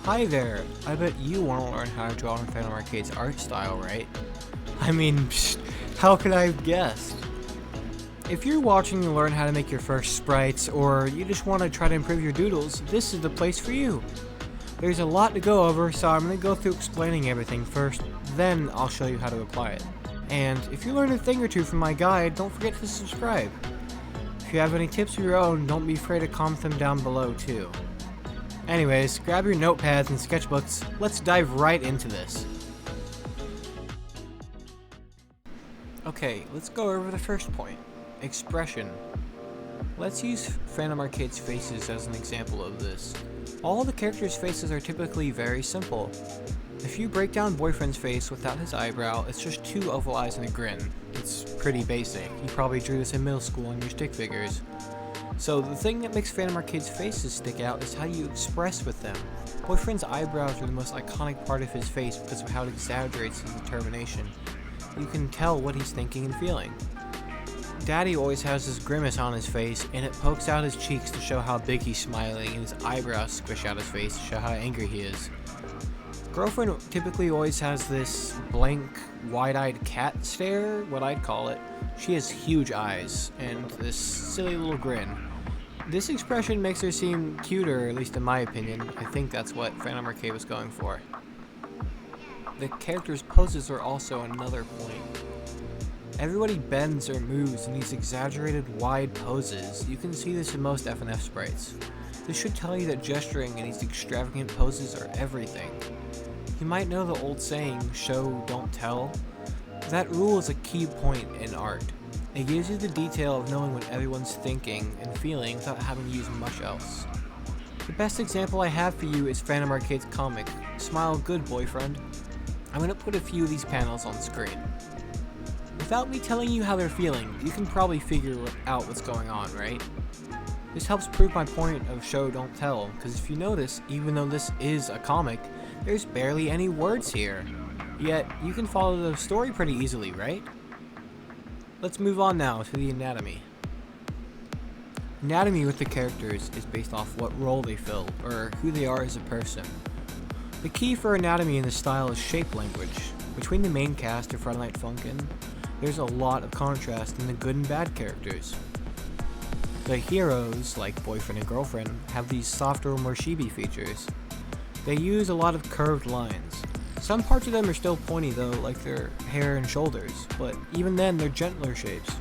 Hi there, I bet you want to learn how to draw in FNF's art style, right? I mean, psh, how could I have guessed? If you're watching to learn how to make your first sprites, or you just want to try to improve your doodles, this is the place for you. There's a lot to go over, so I'm going to go through explaining everything first, then I'll show you how to apply it. And if you learned a thing or two from my guide, don't forget to subscribe. If you have any tips of your own, don't be afraid to comment them down below too. Anyways, grab your notepads and sketchbooks, let's dive right into this. Okay, let's go over the first point, expression. Let's use PhantomArcade's faces as an example of this. All the characters' faces are typically very simple. If you break down Boyfriend's face without his eyebrow, it's just two oval eyes and a grin. It's pretty basic. You probably drew this in middle school in your stick figures. So the thing that makes PhantomArcade's faces stick out is how you express with them. Boyfriend's eyebrows are the most iconic part of his face because of how it exaggerates his determination. You can tell what he's thinking and feeling. Daddy always has this grimace on his face, and it pokes out his cheeks to show how big he's smiling, and his eyebrows squish out his face to show how angry he is. Girlfriend typically always has this blank, wide-eyed cat stare, what I'd call it. She has huge eyes, and this silly little grin. This expression makes her seem cuter, at least in my opinion. I think that's what PhantomArcade was going for. The characters' poses are also another point. Everybody bends or moves in these exaggerated wide poses. You can see this in most FNF sprites. This should tell you that gesturing in these extravagant poses are everything. You might know the old saying, show, don't tell. That rule is a key point in art. It gives you the detail of knowing what everyone's thinking and feeling without having to use much else. The best example I have for you is PhantomArcade's comic, Smile Good Boyfriend. I'm going to put a few of these panels on screen. Without me telling you how they're feeling, you can probably figure out what's going on, right? This helps prove my point of show don't tell, because if you notice, even though this is a comic, there's barely any words here. Yet, you can follow the story pretty easily, right? Let's move on now to the anatomy. Anatomy with the characters is based off what role they fill, or who they are as a person. The key for anatomy in this style is shape language. Between the main cast of Friday Night Funkin', there's a lot of contrast in the good and bad characters. The heroes, like Boyfriend and Girlfriend, have these softer, more chibi features. They use a lot of curved lines. Some parts of them are still pointy though, like their hair and shoulders, but even then they're gentler shapes.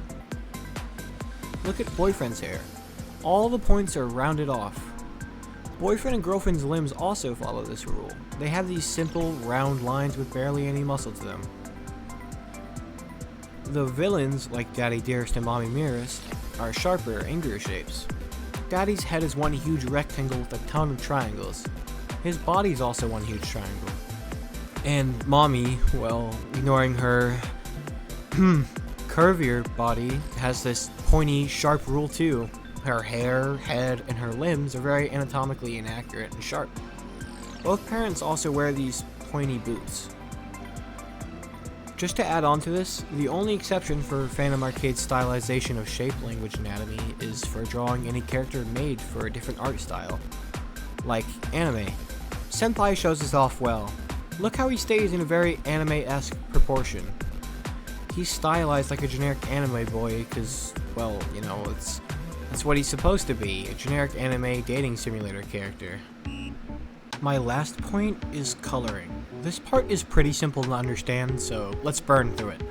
Look at Boyfriend's hair. All the points are rounded off. Boyfriend and Girlfriend's limbs also follow this rule. They have these simple, round lines with barely any muscle to them. The villains, like Daddy Dearest and Mommy Nearest, are sharper, angrier shapes. Daddy's head is one huge rectangle with a ton of triangles. His body's also one huge triangle. And Mommy, well, ignoring her curvier body, has this pointy, sharp rule too. Her hair, head, and her limbs are very anatomically inaccurate and sharp. Both parents also wear these pointy boots. Just to add on to this, the only exception for PhantomArcade's stylization of shape language anatomy is for drawing any character made for a different art style. Like anime. Senpai shows this off well. Look how he stays in a very anime-esque proportion. He's stylized like a generic anime boy because, well, you know, that's what he's supposed to be, a generic anime dating simulator character. My last point is coloring. This part is pretty simple to understand, so let's burn through it.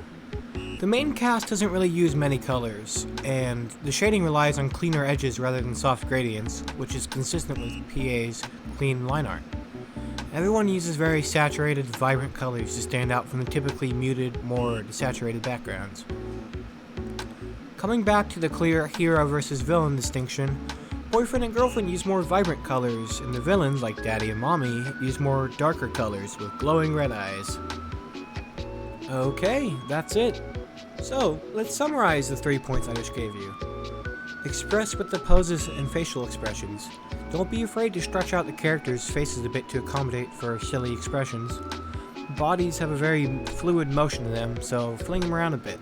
The main cast doesn't really use many colors, and the shading relies on cleaner edges rather than soft gradients, which is consistent with PA's clean line art. Everyone uses very saturated, vibrant colors to stand out from the typically muted, more desaturated backgrounds. Coming back to the clear hero versus villain distinction, Boyfriend and Girlfriend use more vibrant colors, and the villains, like Daddy and Mommy, use more darker colors with glowing red eyes. Okay, that's it. So, let's summarize the 3 points I just gave you. Express with the poses and facial expressions. Don't be afraid to stretch out the characters' faces a bit to accommodate for silly expressions. Bodies have a very fluid motion to them, so fling them around a bit.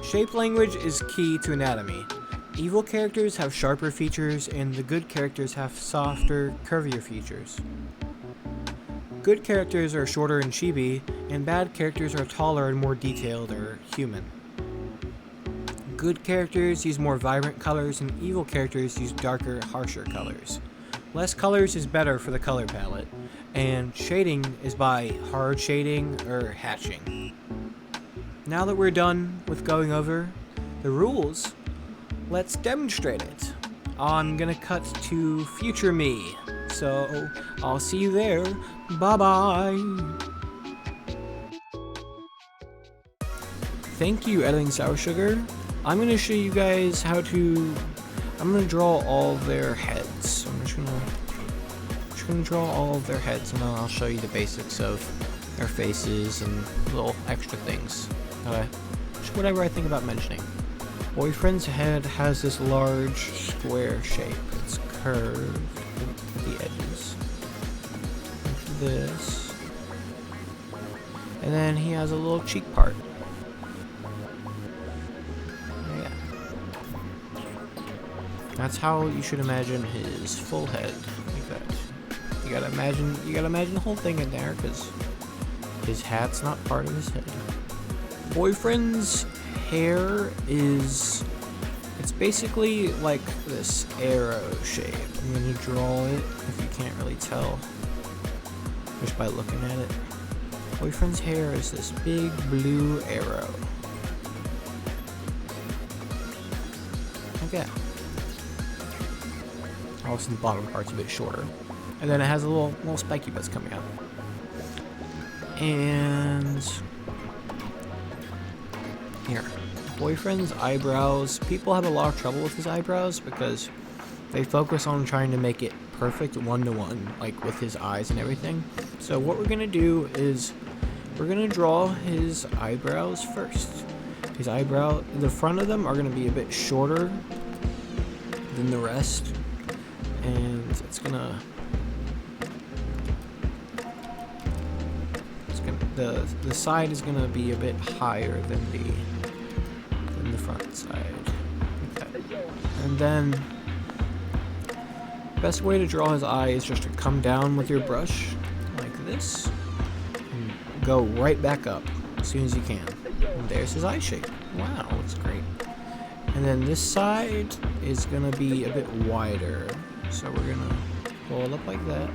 Shape language is key to anatomy. Evil characters have sharper features, and the good characters have softer, curvier features. Good characters are shorter and chibi, and bad characters are taller and more detailed or human. Good characters use more vibrant colors, and evil characters use darker, harsher colors. Less colors is better for the color palette, and shading is by hard shading or hatching. Now that we're done with going over the rules, let's demonstrate it. I'm gonna cut to future me, so I'll see you there. Bye bye. Thank you, Editing Sour Sugar. I'm gonna show you guys how to. I'm gonna draw all of their heads. I'm just gonna draw all of their heads, and then I'll show you the basics of their faces and little extra things. Just whatever I think about mentioning. Boyfriend's head has this large square shape. It's curved at the edges. Like this. And then he has a little cheek part. Yeah. That's how you should imagine his full head. Like that. You gotta imagine the whole thing in there, because his hat's not part of his head. Boyfriend's hair is, it's basically like this arrow shape. I'm gonna draw it, if you can't really tell just by looking at it. Boyfriend's hair is this big blue arrow. Like that. Also the bottom part's a bit shorter. And then it has a little spiky bits coming out. And here. Boyfriend's eyebrows. People have a lot of trouble with his eyebrows because they focus on trying to make it perfect one-to-one, like with his eyes and everything. So what we're gonna do is we're gonna draw his eyebrows first. His eyebrow, the front of them are gonna be a bit shorter than the rest, and the side is gonna be a bit higher than the front side. Okay. And then best way to draw his eye is just to come down with your brush like this and go right back up as soon as you can. And there's his eye shape. Wow, looks great. And then this side is gonna be a bit wider, so we're gonna pull it up like that.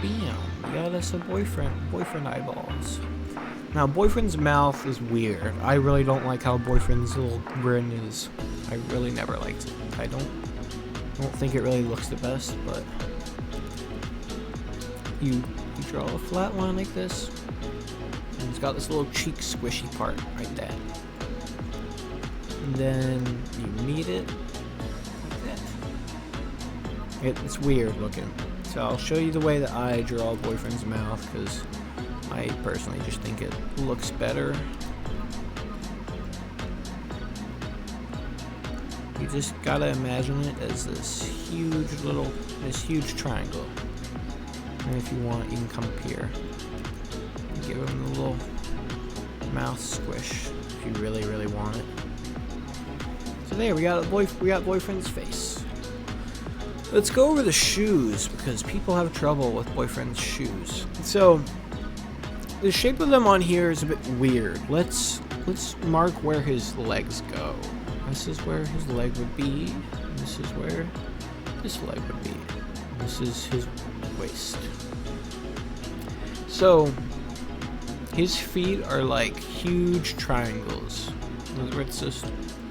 Bam! We got us a boyfriend eyeballs. Now, Boyfriend's mouth is weird. I really don't like how Boyfriend's little grin is. I really never liked it. I don't think it really looks the best, but you draw a flat line like this, and it's got this little cheek squishy part right there. And then you meet it like that. It's weird looking. So I'll show you the way that I draw Boyfriend's mouth, because I personally just think it looks better. You just gotta imagine it as this huge triangle. And if you want, you can come up here and give him a little mouth squish if you really, really want it. So there, we got Boyfriend's face. Let's go over the shoes, because people have trouble with Boyfriend's shoes. So the shape of them on here is a bit weird. Let's mark where his legs go. This is where his leg would be. And this is where this leg would be. And this is his waist. So his feet are like huge triangles. Let's just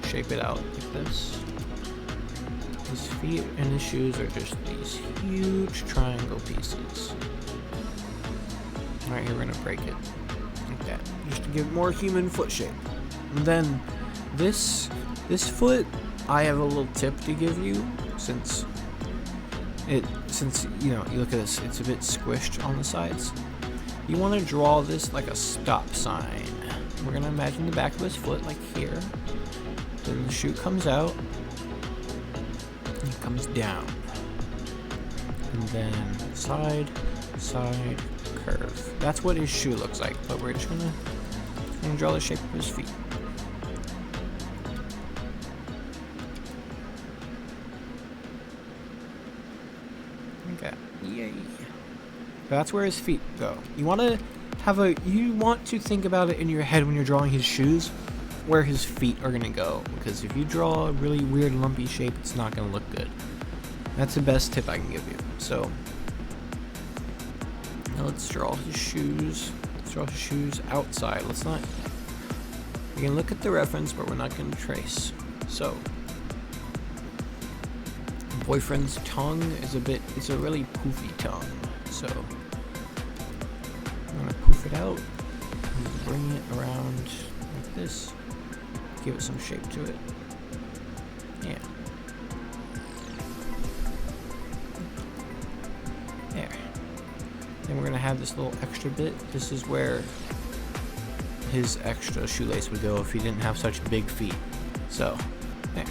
shape it out like this. His feet and his shoes are just these huge triangle pieces. Alright, here we're gonna break it like that, just to give it more human foot shape. And then this foot, I have a little tip to give you, since you know, you look at this, it's a bit squished on the sides. You want to draw this like a stop sign. We're gonna imagine the back of his foot like here. Then the shoe comes out. And it comes down. And then side, curve. That's what his shoe looks like, but we're just gonna draw the shape of his feet. that. Yay. That's where his feet go. You want to think about it in your head when you're drawing his shoes, where his feet are gonna go. Because if you draw a really weird lumpy shape, it's not gonna look good. That's the best tip I can give you. So now let's draw his shoes. Let's draw his shoes outside. Let's not. We can look at the reference, but we're not gonna trace. So boyfriend's tongue is it's a really poofy tongue. So I'm gonna poof it out and bring it around like this. Give it some shape to it. Yeah. There. Then we're gonna have this little extra bit. This is where his extra shoelace would go if he didn't have such big feet. So, there.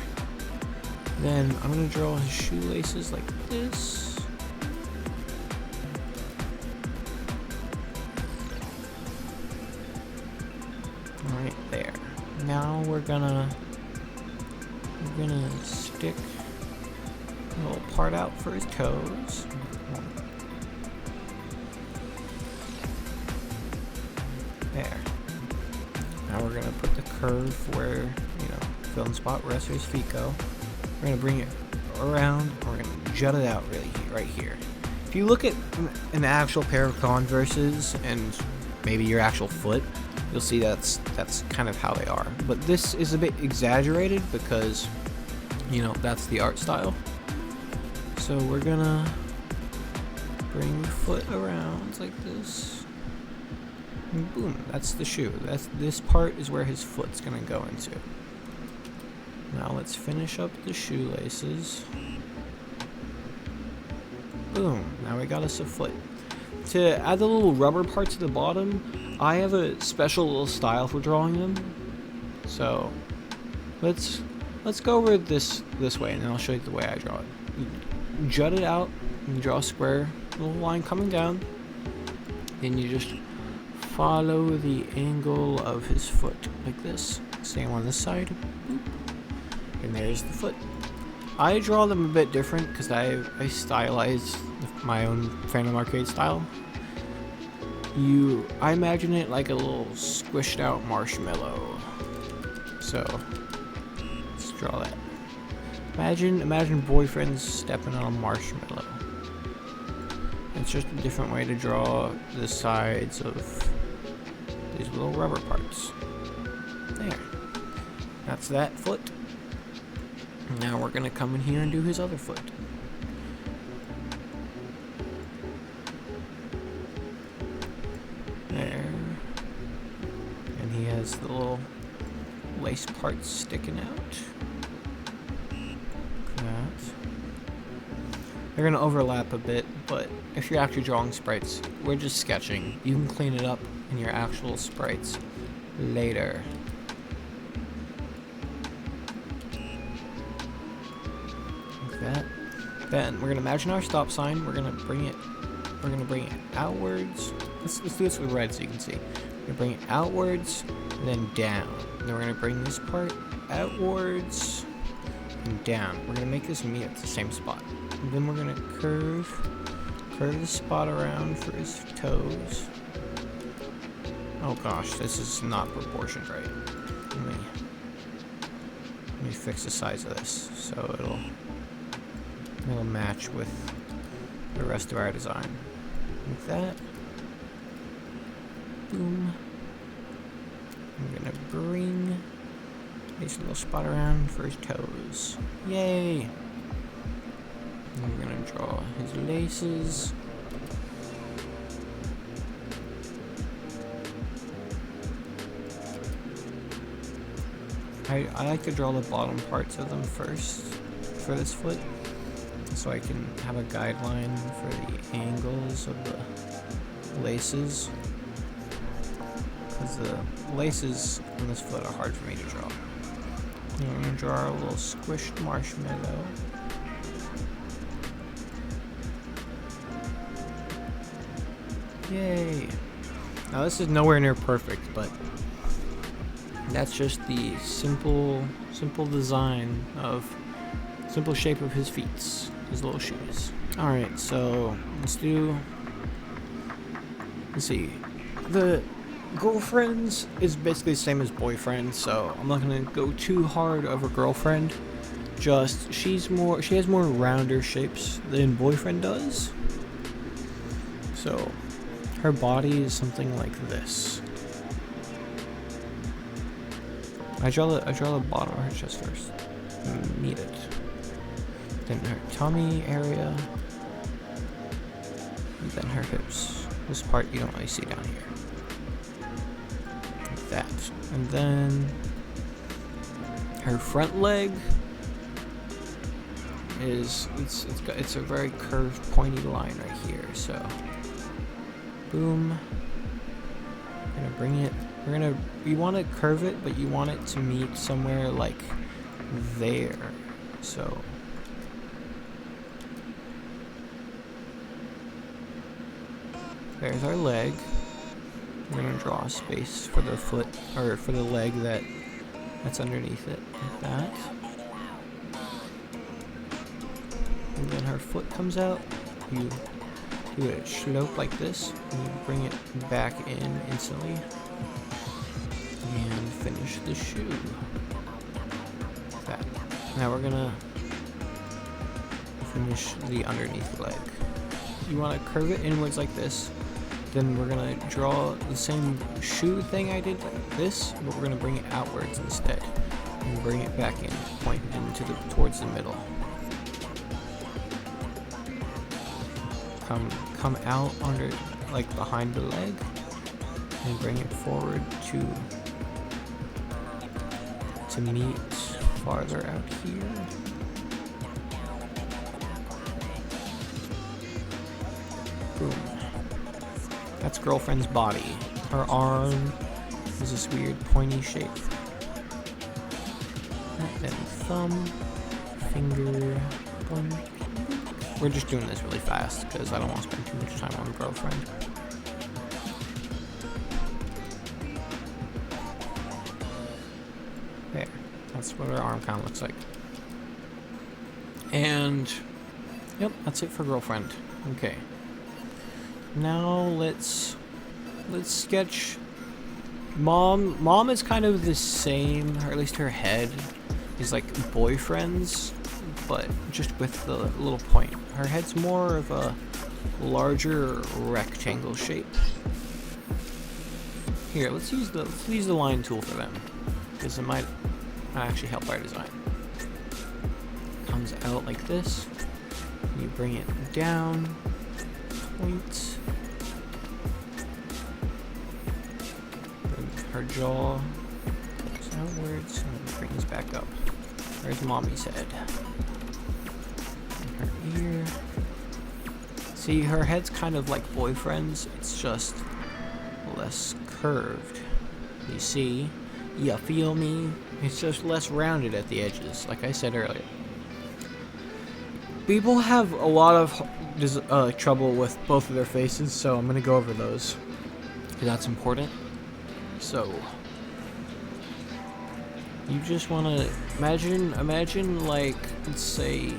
Then I'm gonna draw his shoelaces like this. Right there. Now we're gonna stick a little part out for his toes. There. Now we're gonna put the curve where, fill in the spot where his feet go. We're gonna bring it around. We're gonna jut it out really right here. If you look at an actual pair of Converses and maybe your actual foot, you'll see that's kind of how they are. But this is a bit exaggerated because, that's the art style. So we're gonna bring the foot around like this. And boom, that's the shoe. This part is where his foot's gonna go into. Now let's finish up the shoelaces. Boom, now we got us a foot. To add the little rubber parts at the bottom, I have a special little style for drawing them. So let's go over this way, and then I'll show you the way I draw it. You jut it out, and you draw a square little line coming down. Then you just follow the angle of his foot like this. Same on this side. Boop. And there's the foot. I draw them a bit different because I stylize my own PhantomArcade style. I imagine it like a little squished out marshmallow. So let's draw that. Imagine boyfriends stepping on a marshmallow. It's just a different way to draw the sides of these little rubber parts. There. That's that foot. Now we're gonna come in here and do his other foot. There. And he has the little lace parts sticking out. Like that. They're gonna overlap a bit, but if you're actually drawing sprites, we're just sketching. You can clean it up in your actual sprites later. That. Then we're gonna imagine our stop sign. We're gonna bring it outwards. Let's do this with red so you can see. We're gonna bring it outwards, and then down. Then we're gonna bring this part outwards and down. We're gonna make this meet at the same spot. And then we're gonna curve the spot around for his toes. Oh gosh, this is not proportioned right. Let me fix the size of this so it'll match with the rest of our design. Like that. Boom. I'm gonna bring this little spot around for his toes. Yay! I'm gonna draw his laces. I like to draw the bottom parts of them first for this foot, so I can have a guideline for the angles of the laces, because the laces on this foot are hard for me to draw. And I'm going to draw a little squished marshmallow. Yay! Now this is nowhere near perfect, but that's just the simple design of simple shape of his feet, his little shoes. Alright, so let's see. The girlfriends is basically the same as boyfriend, so I'm not gonna go too hard over girlfriend. Just she has more rounder shapes than boyfriend does. So her body is something like this. I draw the bottom of her chest first. Need it. Then her tummy area. And then her hips. This part you don't really see down here. Like that. And then her front leg is it's a very curved, pointy line right here. So boom. Gonna bring it. You want to curve it, but you want it to meet somewhere like there. So there's our leg. We're gonna draw a space for the foot, or for the leg that's underneath it, like that. And then her foot comes out. You do a slope like this, and you bring it back in instantly. And finish the shoe. Like that. Now we're gonna finish the underneath leg. You want to curve it inwards like this. Then we're gonna draw the same shoe thing I did like this, but we're gonna bring it outwards instead, and bring it back in, point into towards the middle. Come out under, like behind the leg, and bring it forward to meet farther out here. Boom. That's girlfriend's body. Her arm is this weird pointy shape. And then thumb, finger, boom. We're just doing this really fast because I don't want to spend too much time on girlfriend. There. That's what her arm kind of looks like. And yep, that's it for girlfriend. Okay. Now let's sketch mom. Mom is kind of the same, or at least her head is like boyfriend's, but just with the little point. Her head's more of a larger rectangle shape. Here, let's use the line tool for them, because it might actually help our design. Comes out like this. You bring it down, point. Her jaw goes outwards and then brings back up. There's mommy's head. And her ear. See, her head's kind of like boyfriend's, it's just less curved. You see? You feel me? It's just less rounded at the edges, like I said earlier. People have a lot of trouble with both of their faces, so I'm gonna go over those, because that's important. So you just want to imagine like, let's say,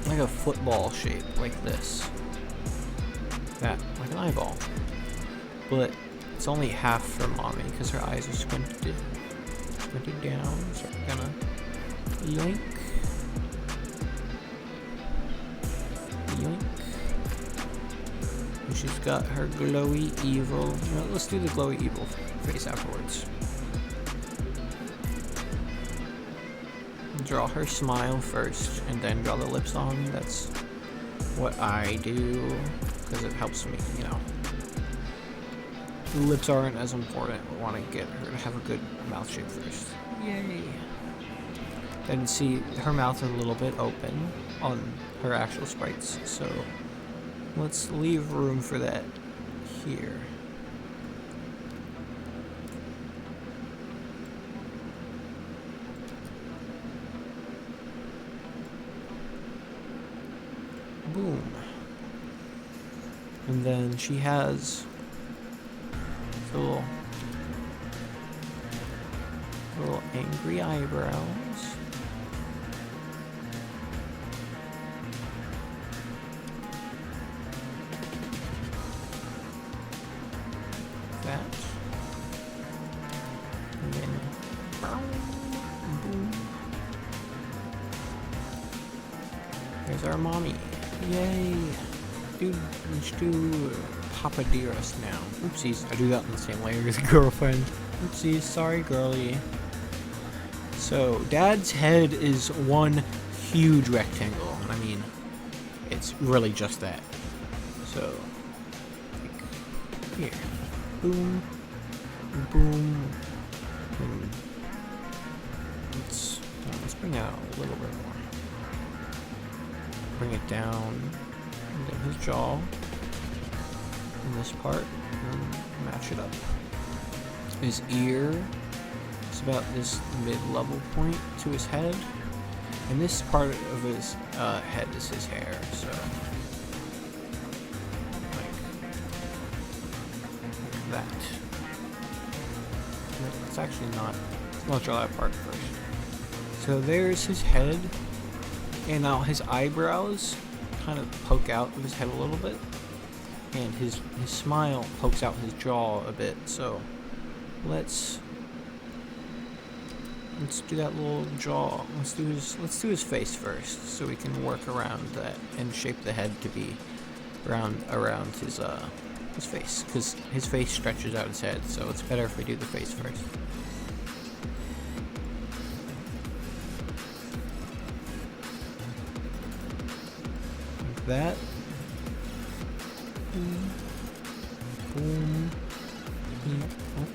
like a football shape, like this. That, like an eyeball. But it's only half for mommy because her eyes are squinted down. So we're gonna yoink. Yoink. And she's got her glowy evil. Well, let's do the glowy evil face afterwards. Draw her smile first, and then draw the lips on. That's what I do, because it helps me, you know. The lips aren't as important. We want to get her to have a good mouth shape first. Yay! Then see, her mouth is a little bit open on her actual sprites, so let's leave room for that here. Boom. And then she has little angry eyebrows. that. And then, boom. There's our mommy. Yay! Dude, let's do Papa Dearest now. Oopsies, I do that in the same layer as girlfriend. Oopsies, sorry girlie. So, Dad's head is one huge rectangle. I mean, it's really just that. So, like, here. Boom. Boom. Boom. Let's bring it out a little bit more. Bring it down. And then his jaw. In this part. And match it up. His ear is about this mid-level point to his head. And this part of his head is his hair, so like that. It's actually not. Let's draw that part first. So there's his head, and now his eyebrows kind of poke out of his head a little bit, and his smile pokes out his jaw a bit. So let's do that little jaw. Let's do his face first, so we can work around that and shape the head to be around his face, because his face stretches out his head, so it's better if we do the face first. Like that. Boom. Boom. Yeah. Oh.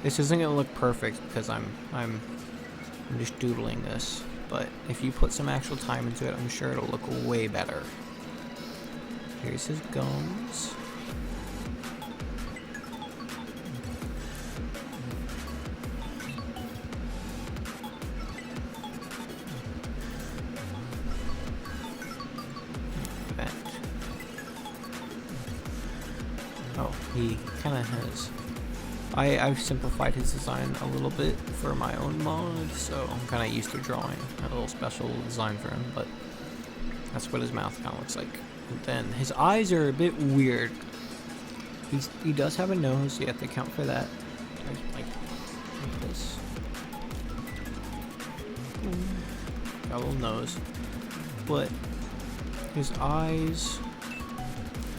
This isn't gonna look perfect because I'm just doodling this, but if you put some actual time into it, I'm sure it'll look way better. Here's his gums. That. Oh, he kind of has. I've simplified his design a little bit for my own mod, so I'm kind of used to drawing a little special design for him, but that's what his mouth kind of looks like. And then his eyes are a bit weird. He does have a nose, so you have to account for that. Like this. Got a little nose. But his eyes...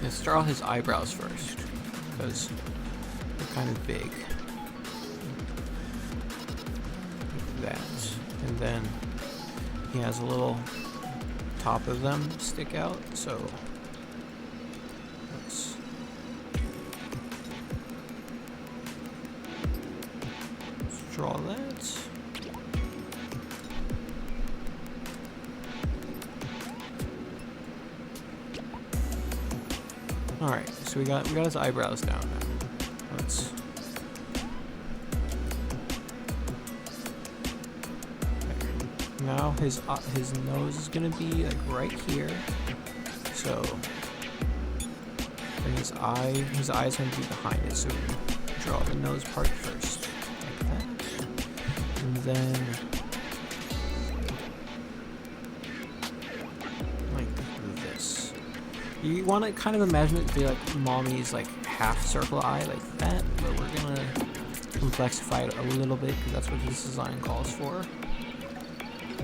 Let's draw his eyebrows first, because kind of big. Like that. And then he has a little top of them stick out, so let's draw that. Alright, so we got his eyebrows down now. Now his nose is gonna be like right here. So and his eye's gonna be behind it. So we draw the nose part first, like that, and then like this. You want to kind of imagine it to be like mommy's like half circle eye, like that, but we're gonna complexify it a little bit because that's what this design calls for.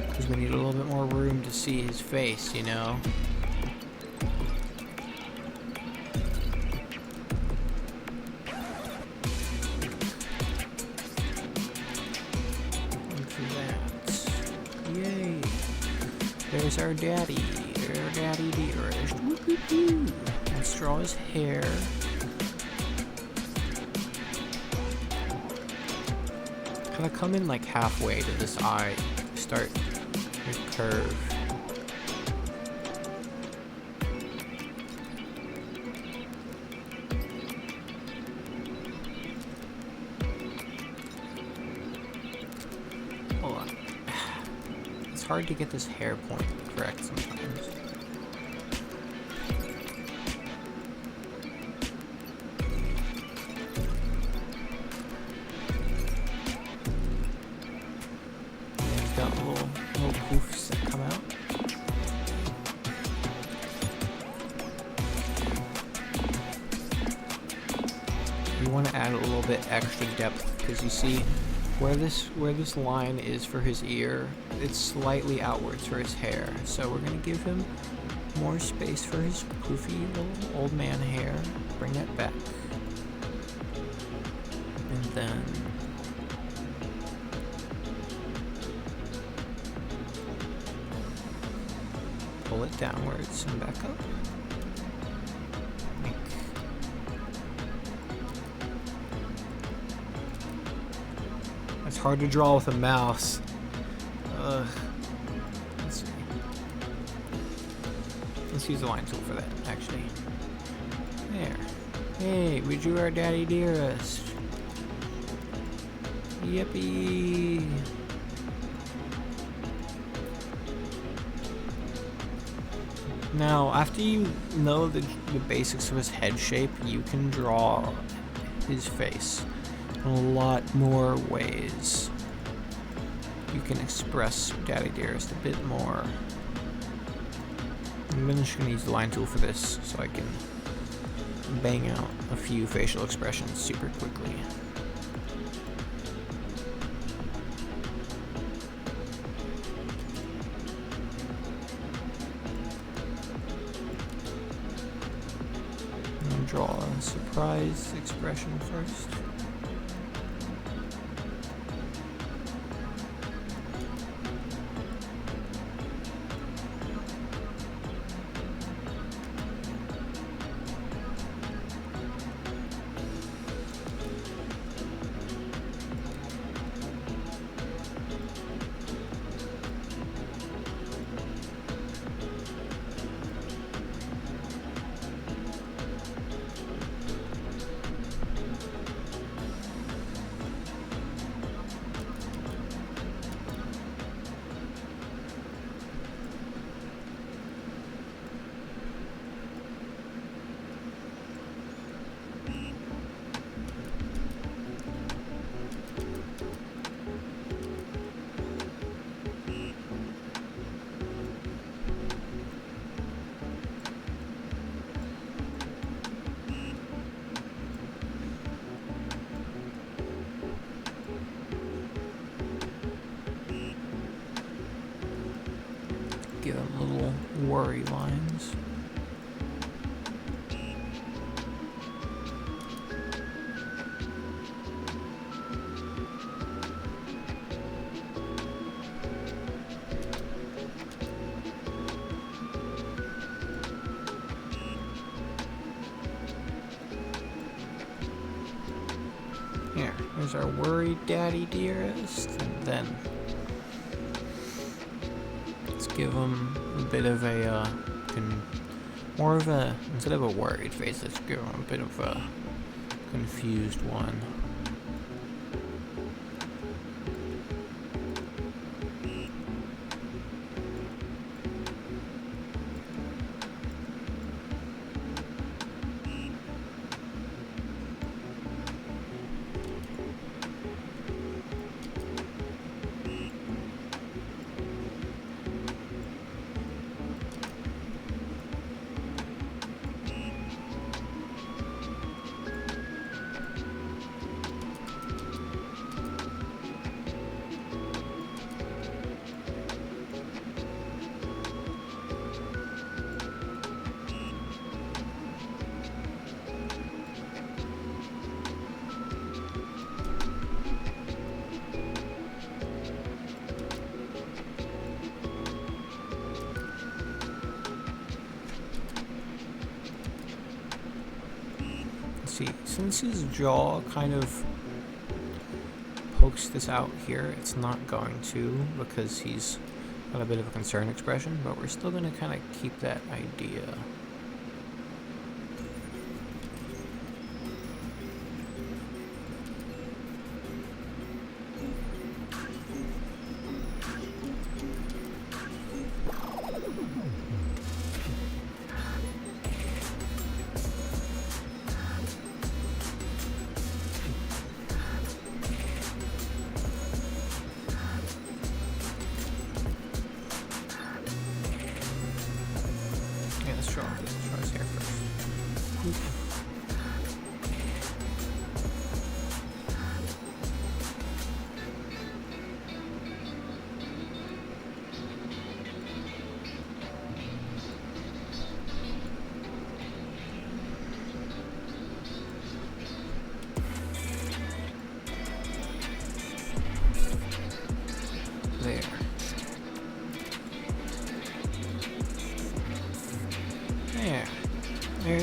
Because we need a little bit more room to see his face, you know? Yay! There's our daddy. Our daddy dearest. Woo-hoo-hoo. Let's draw his hair. Kind of come in like halfway to this eye. Start your curve. Hold on. It's hard to get this hair point correct sometimes. Got little poofs that come out. add a little bit extra depth, because you see where this line is for his ear, it's slightly outwards for his hair. So we're gonna give him more space for his poofy little old man hair. Bring that back. And then pull it downwards and back up. It's hard to draw with a mouse. Let's see. Let's use the line tool for that, actually. There. Hey, we drew our daddy dearest. Yippee! Now, after you know the basics of his head shape, you can draw his face in a lot more ways. You can express Daddy Dearest a bit more. I'm just going to use the line tool for this so I can bang out a few facial expressions super quickly. I'm going to draw a surprise expression first. Give him little worry lines. Here, there's our worried Daddy Dearest, and then give him a bit of a, more of a, instead of a worried face, let's give him a bit of a confused one. See, since his jaw kind of pokes this out here, it's not going to, because he's got a bit of a concerned expression, but we're still going to kind of keep that idea. Let's draw his hair first.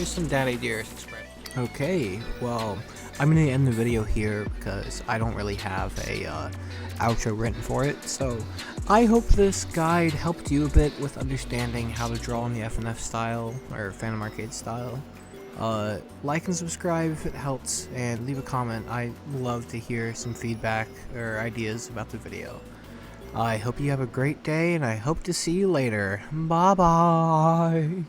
here's some Daddy Dearest expression. Okay, well, I'm gonna end the video here because I don't really have a outro written for it, so I hope this guide helped you a bit with understanding how to draw in the FNF style, or PhantomArcade style. Like and subscribe if it helps, and leave a comment. I love to hear some feedback or ideas about the video. I hope you have a great day, and I hope to see you later. Bye bye!